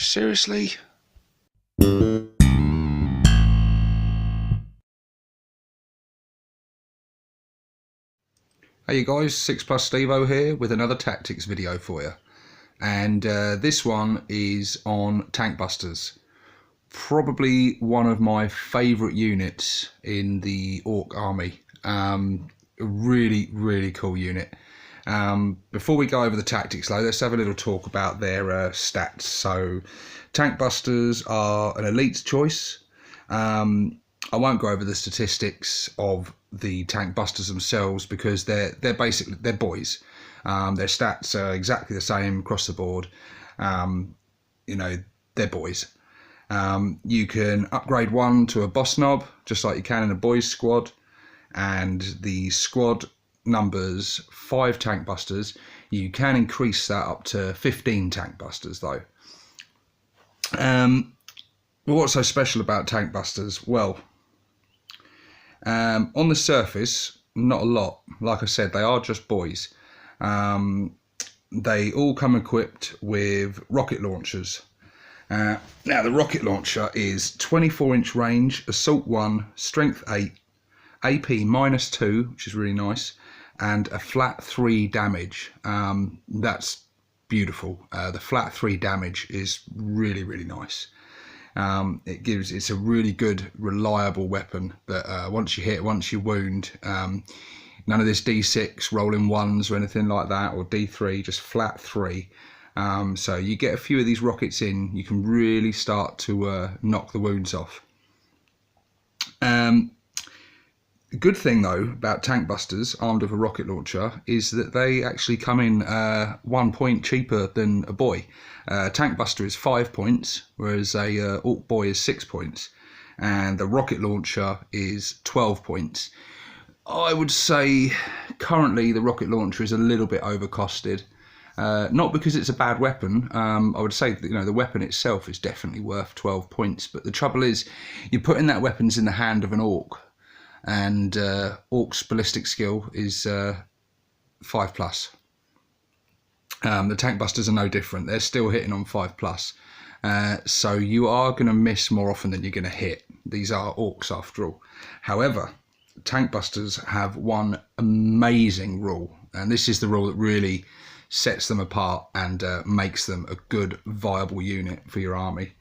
Seriously? Hey you guys, 6+ Stevo here with another tactics video for you. And this one is on Tankbustas. Probably one of my favourite units in the Ork army. Really cool unit. Before we go over the tactics though, let's have a little talk about their stats. So Tankbustas are an elite choice. I won't go over the statistics of the Tankbustas themselves because they're boys. Their stats are exactly the same across the board. You know, they're boys. You can upgrade one to a boss knob just like you can in a boys squad, and the squad numbers 5 Tankbustas. You can increase that up to 15 Tankbustas though. But what's so special about Tankbustas? Well, on the surface, not a lot. Like I said, they are just boys. They all come equipped with rocket launchers. Now the rocket launcher is 24-inch range, assault 1, strength 8, AP -2, which is really nice, and a flat 3 damage. That's beautiful. The flat 3 damage is really nice. It's a really good, reliable weapon that once you hit, once you wound, none of this D6 rolling ones or anything like that, or D3, just flat 3. So you get a few of these rockets in, you can really start to knock the wounds off. The good thing though about Tankbustas armed with a rocket launcher is that they actually come in 1 point cheaper than a boy. Tankbuster is 5 points, whereas a Ork boy is 6 points, and the rocket launcher is 12 points. I would say currently the rocket launcher is a little bit overcosted. Not because it's a bad weapon. I would say that, you know, the weapon itself is definitely worth 12 points, but the trouble is you're putting that weapons in the hand of an Ork, and Ork's ballistic skill is 5+. The Tankbustas are no different. They're still hitting on 5+. So you are going to miss more often than you're going to hit. These are Orks after all. However, Tankbustas have one amazing rule, and this is the rule that really sets them apart and makes them a good, viable unit for your army.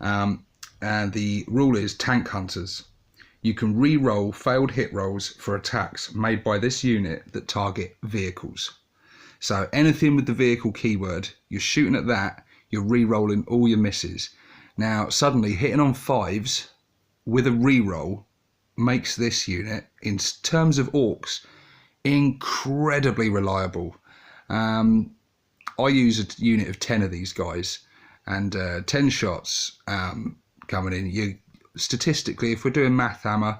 And the rule is Tank Hunters. You can re-roll failed hit rolls for attacks made by this unit that target vehicles. So anything with the vehicle keyword, you're shooting at that, you're re-rolling all your misses. Now suddenly hitting on 5s with a re-roll makes this unit, in terms of Orks, incredibly reliable. I use a unit of 10 of these guys, and 10 shots coming in. Statistically, if we're doing math hammer,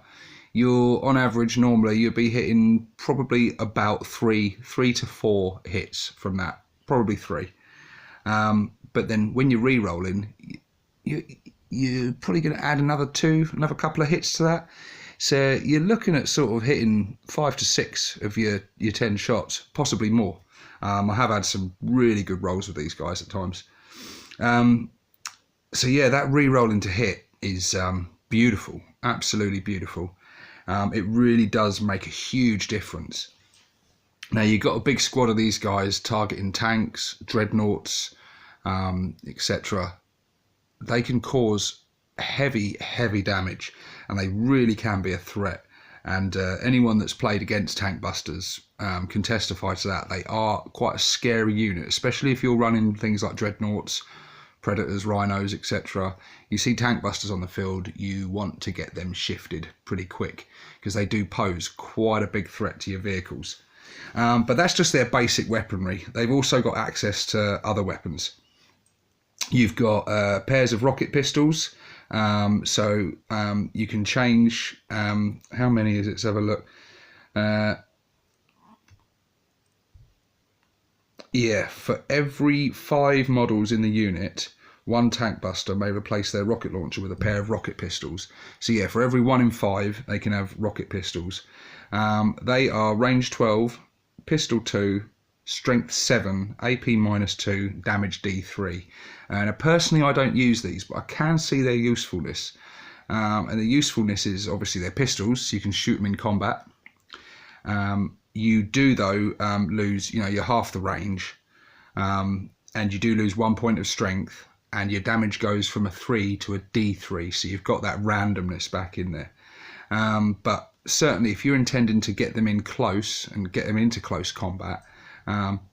you're on average normally you'll be hitting probably about 3 to 4 hits from that, probably 3. But then when you're re-rolling, you're probably going to add another couple of hits to that. So you're looking at sort of hitting 5 to 6 of your 10 shots, possibly more. I have had some really good rolls with these guys at times. So yeah, that re-rolling to hit is beautiful, absolutely beautiful. It really does make a huge difference. Now you've got a big squad of these guys targeting tanks, dreadnoughts, etc. They can cause heavy damage, and they really can be a threat. And anyone that's played against Tankbustas can testify to that. They are quite a scary unit, especially if you're running things like dreadnoughts, predators, rhinos, etc. You see Tankbustas on the field, you want to get them shifted pretty quick because they do pose quite a big threat to your vehicles. But that's just their basic weaponry. They've also got access to other weapons. You've got pairs of rocket pistols, so you can change, how many is it? Let's have a look. Yeah, for every 5 models in the unit, 1 Tankbuster may replace their rocket launcher with a pair of rocket pistols. So yeah, for every 1 in 5, they can have rocket pistols. They are range 12, pistol 2, strength 7, AP -2, damage D3. And personally, I don't use these, but I can see their usefulness. And the usefulness is obviously they're pistols, so you can shoot them in combat. You do though lose, you're half the range, and you do lose 1 point of strength, and your damage goes from a 3 to a D3, so you've got that randomness back in there. But certainly if you're intending to get them in close and get them into close combat,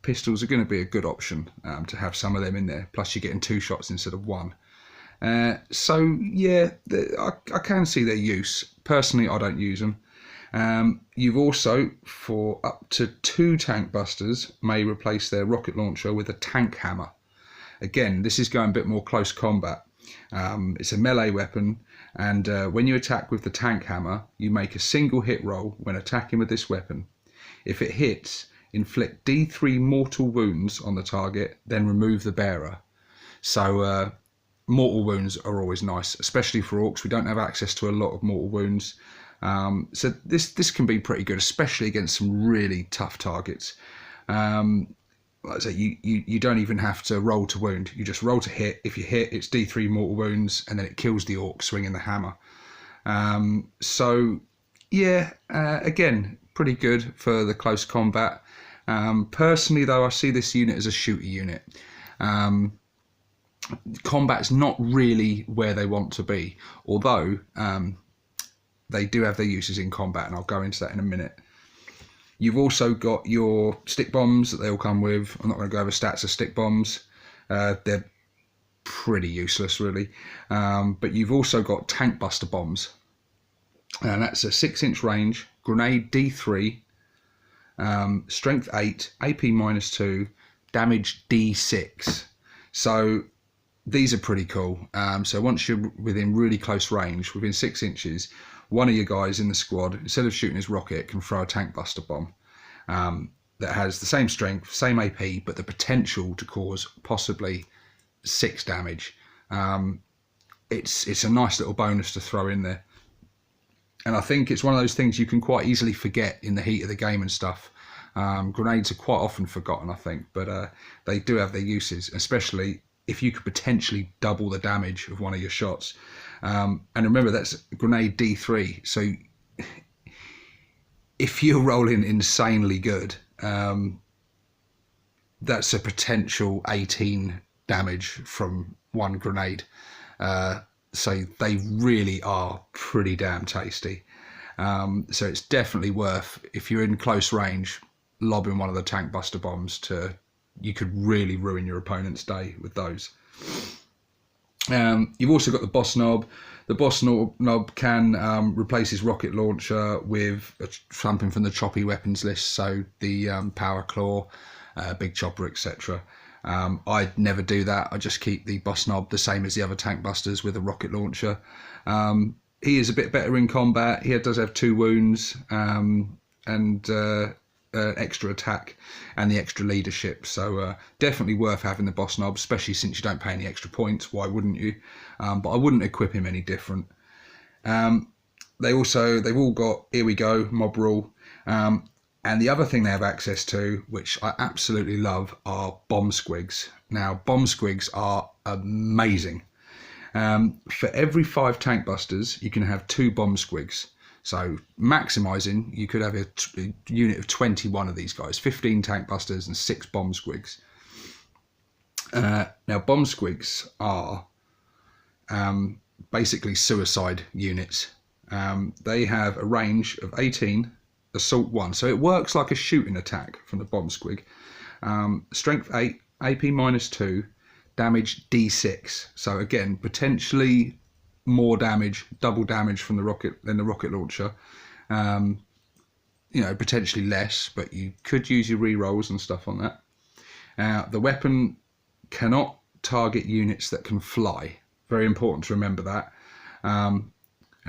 pistols are going to be a good option to have some of them in there, plus you're getting 2 shots instead of 1. So yeah, I can see their use. Personally, I don't use them. You've also, for up to 2 Tankbustas, may replace their rocket launcher with a tank hammer. Again, this is going a bit more close combat. It's a melee weapon, and when you attack with the tank hammer, you make a single hit roll when attacking with this weapon. If it hits, inflict D3 mortal wounds on the target, then remove the bearer. So mortal wounds are always nice, especially for orcs. We don't have access to a lot of mortal wounds. So this can be pretty good, especially against some really tough targets. Like I say, you don't even have to roll to wound. You just roll to hit. If you hit, it's D3 mortal wounds, and then it kills the orc swinging the hammer. So yeah, again, pretty good for the close combat. Personally though, I see this unit as a shooter unit. Combat's not really where they want to be, although they do have their uses in combat, and I'll go into that in a minute. You've also got your stick bombs that they all come with. I'm not going to go over stats of stick bombs. They're pretty useless, really. But you've also got Tankbuster bombs. And that's a 6-inch range, grenade D3, strength 8, AP -2, damage D6. So these are pretty cool. So once you're within really close range, within 6 inches, one of your guys in the squad, instead of shooting his rocket, can throw a Tankbuster bomb that has the same strength, same AP, but the potential to cause possibly 6 damage. It's a nice little bonus to throw in there. And I think it's one of those things you can quite easily forget in the heat of the game and stuff. Grenades are quite often forgotten, I think, but they do have their uses, especially if you could potentially double the damage of one of your shots. And remember, that's grenade D3, so if you're rolling insanely good, that's a potential 18 damage from one grenade. So they really are pretty damn tasty. So it's definitely worth, if you're in close range, lobbing one of the Tankbuster bombs. You could really ruin your opponent's day with those. You've also got the boss knob. The boss knob can replace his rocket launcher with something from the choppy weapons list, so the power claw, big chopper, etc. I'd never do that. I just keep the boss knob the same as the other Tankbusters with a rocket launcher. He is a bit better in combat. He does have 2 wounds and extra attack and the extra leadership, so definitely worth having the boss knob, especially since you don't pay any extra points. Why wouldn't you? But I wouldn't equip him any different. They've all got, here we go, mob rule, and the other thing they have access to, which I absolutely love, are bomb squigs. Now bomb squigs are amazing. For every 5 Tankbusters you can have 2 bomb squigs. So maximising, you could have a unit of 21 of these guys, 15 Tankbusters and 6 bomb squigs. Now bomb squigs are basically suicide units. They have a range of 18, assault 1, so it works like a shooting attack from the bomb squig. Strength 8, AP -2, damage D6. So again, potentially more damage, double damage from the rocket than the rocket launcher. Potentially less, but you could use your re-rolls and stuff on that. The weapon cannot target units that can fly. Very important to remember that. And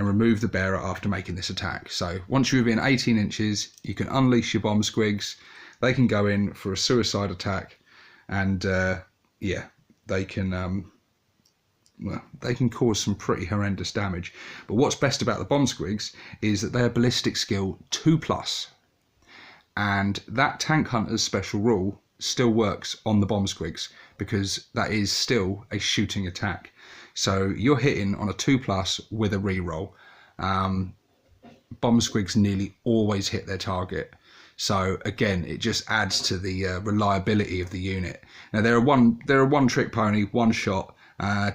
remove the bearer after making this attack. So once you're within 18 inches, you can unleash your bomb squigs. They can go in for a suicide attack, and yeah, they can cause some pretty horrendous damage. But what's best about the bomb squigs is that they are ballistic skill 2+, And that Tank Hunter's special rule still works on the bomb squigs, because that is still a shooting attack. So you're hitting on a 2+ with a reroll. Bomb squigs nearly always hit their target. So again, it just adds to the reliability of the unit. Now they're a one trick pony, one shot,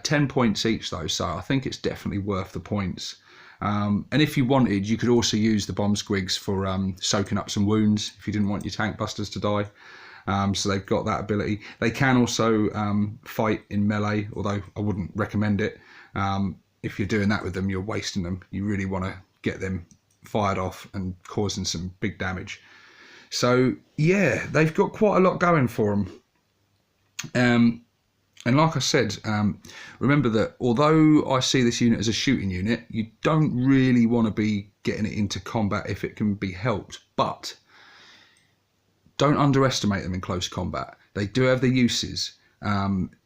10 points each though, so I think it's definitely worth the points. And if you wanted, you could also use the bomb squigs for soaking up some wounds if you didn't want your tank busters to die. So they've got that ability. They can also fight in melee, although I wouldn't recommend it. If you're doing that with them, you're wasting them. You really want to get them fired off and causing some big damage. So yeah, they've got quite a lot going for them. And like I said, remember that although I see this unit as a shooting unit, you don't really want to be getting it into combat if it can be helped. But don't underestimate them in close combat. They do have their uses.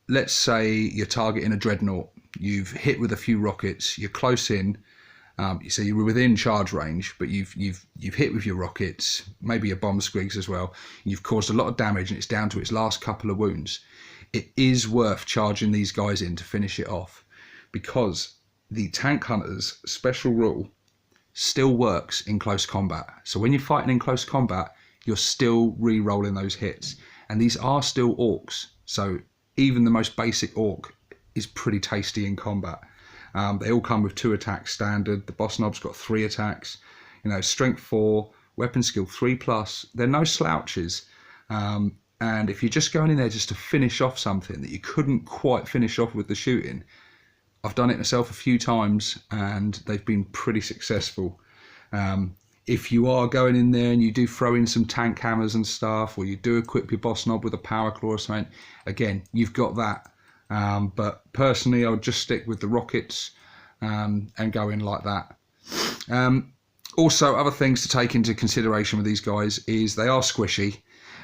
Let's say you're targeting a dreadnought. You've hit with a few rockets. You're close in. So you were within charge range, but you've hit with your rockets, maybe your bomb squigs as well. You've caused a lot of damage, and it's down to its last couple of wounds. It is worth charging these guys in to finish it off, because the Tank Hunter's special rule still works in close combat. So when you're fighting in close combat, you're still re-rolling those hits, and these are still orcs. So even the most basic orc is pretty tasty in combat. They all come with 2 attacks standard. The boss knob's got 3 attacks. You know, strength 4, weapon skill 3+. They're no slouches. And if you're just going in there just to finish off something that you couldn't quite finish off with the shooting, I've done it myself a few times and they've been pretty successful. If you are going in there and you do throw in some tank hammers and stuff, or you do equip your boss knob with a power claw or something, again, you've got that. But personally, I would just stick with the rockets and go in like that. Also, other things to take into consideration with these guys is they are squishy.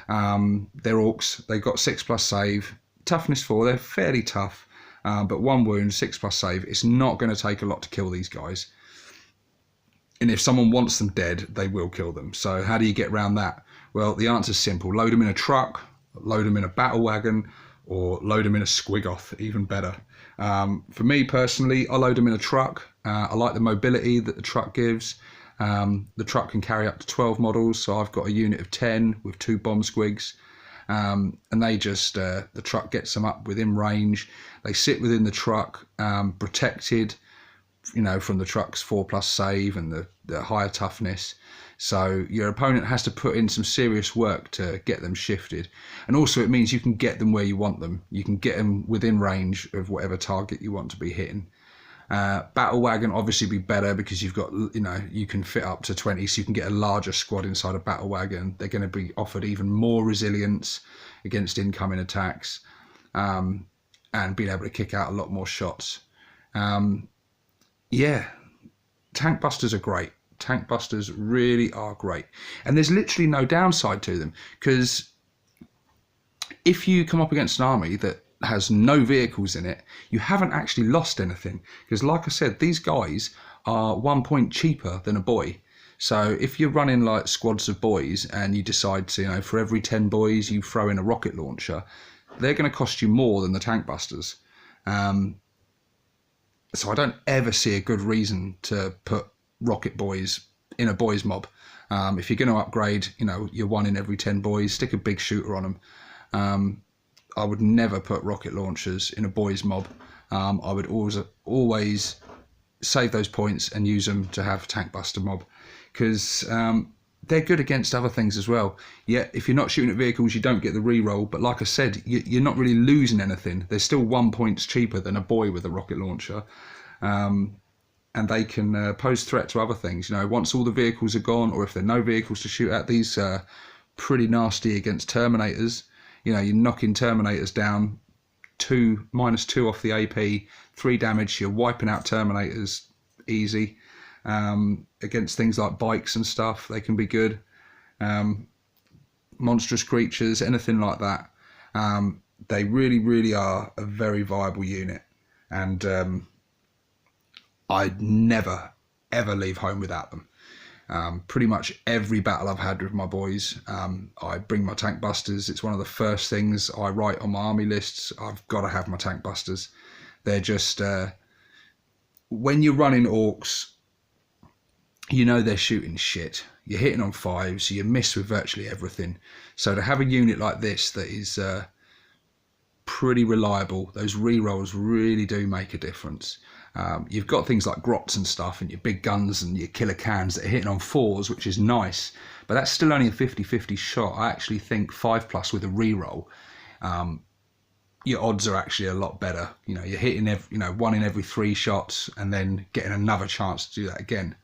They're orcs. They've got 6+ save, toughness 4. They're fairly tough, but 1 wound, 6+ save. It's not going to take a lot to kill these guys. And if someone wants them dead, they will kill them. So how do you get around that? Well, the answer's simple. Load them in a truck, load them in a battle wagon, or load them in a Skwiggoth, even better. For me personally, I load them in a truck. I like the mobility that the truck gives. The truck can carry up to 12 models, so I've got a unit of 10 with 2 bomb squigs. And they just, the truck gets them up within range. They sit within the truck, protected, you know, from the truck's 4+ save and the higher toughness. So your opponent has to put in some serious work to get them shifted. And also it means you can get them where you want them. You can get them within range of whatever target you want to be hitting. Battle wagon obviously be better because you've got, you know, you can fit up to 20, so you can get a larger squad inside a battle wagon. They're going to be offered even more resilience against incoming attacks, and being able to kick out a lot more shots. Yeah, tank busters are great. Tank busters really are great, and there's literally no downside to them, because if you come up against an army that has no vehicles in it, you haven't actually lost anything, because like I said, these guys are 1 point cheaper than a boy. So if you're running like squads of boys and you decide to, you know, for every 10 boys you throw in a rocket launcher, they're going to cost you more than the tank busters. So I don't ever see a good reason to put rocket boys in a boys mob. If you're going to upgrade, you know, you're 1 in every 10 boys, stick a big shooter on them. I would never put rocket launchers in a boys mob. I would always save those points and use them to have tank buster mob, because they're good against other things as well. Yeah, if you're not shooting at vehicles, you don't get the reroll, but like I said, you're not really losing anything. They're still 1 point cheaper than a boy with a rocket launcher. And they can pose threat to other things. You know, once all the vehicles are gone, or if there are no vehicles to shoot at, these are pretty nasty against Terminators. You know, you're knocking Terminators down, -2 off the AP, 3 damage, you're wiping out Terminators easy. Against things like bikes and stuff, they can be good. Monstrous creatures, anything like that. They really, really are a very viable unit. And I'd never, ever leave home without them. Pretty much every battle I've had with my boys, I bring my Tankbustas. It's one of the first things I write on my army lists. I've got to have my Tankbustas. They're just, when you're running orcs, you know they're shooting shit. You're hitting on 5s, so you miss with virtually everything. So to have a unit like this that is pretty reliable, those rerolls really do make a difference. You've got things like grots and stuff, and your big guns and your killer cans that are hitting on 4s, which is nice, but that's still only a 50-50 shot. I actually think 5+ with a reroll, your odds are actually a lot better. You know, you're hitting 1 in every 3 shots, and then getting another chance to do that again.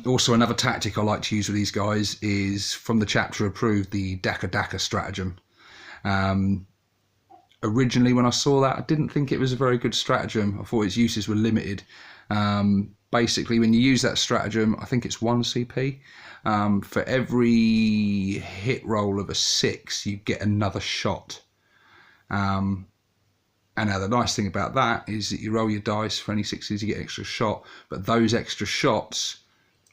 Also, another tactic I like to use with these guys is from the chapter approved, the Daka stratagem. Originally, when I saw that, I didn't think it was a very good stratagem. I thought its uses were limited. Basically, when you use that stratagem, I think it's 1 CP. For every hit roll of a 6, you get another shot. And now the nice thing about that is that you roll your dice for any 6s, you get extra shot, but those extra shots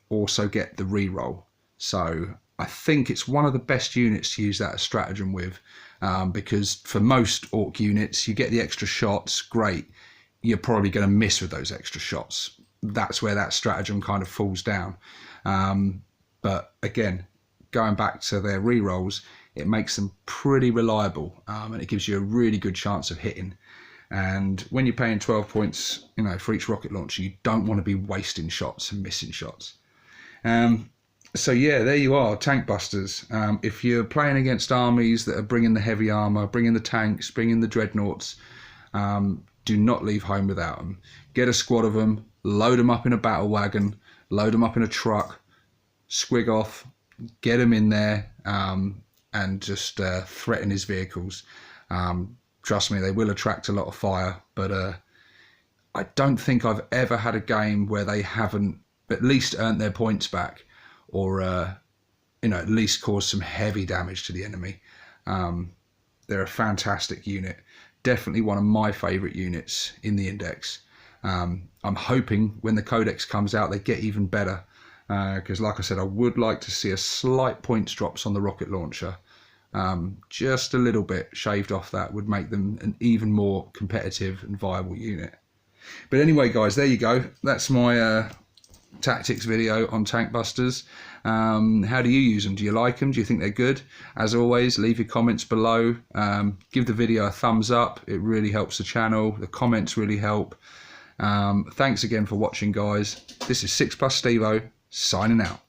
also get the reroll. So I think it's one of the best units to use that stratagem with. Because for most orc units, you get the extra shots, great. You're probably going to miss with those extra shots. That's where that stratagem kind of falls down. But again, going back to their rerolls, it makes them pretty reliable, and it gives you a really good chance of hitting. And when you're paying 12 points, for each rocket launcher, you don't want to be wasting shots and missing shots. So yeah, there you are, Tankbustas. If you're playing against armies that are bringing the heavy armour, bringing the tanks, bringing the dreadnoughts, do not leave home without them. Get a squad of them, load them up in a battle wagon, load them up in a truck, squig off, get them in there, and just threaten his vehicles. Trust me, they will attract a lot of fire, but I don't think I've ever had a game where they haven't at least earned their points back, or at least cause some heavy damage to the enemy. They're a fantastic unit, definitely one of my favourite units in the index. I'm hoping when the codex comes out they get even better, because like I said, I would like to see a slight points drops on the rocket launcher. Just a little bit shaved off that would make them an even more competitive and viable unit. But anyway guys, there you go, that's my tactics video on Tankbustas. How do you use them? Do you like them? Do you think they're good? As always, leave your comments below. Give the video a thumbs up, it really helps the channel. The comments really help. Thanks again for watching guys. This is 6+ Stevo signing out.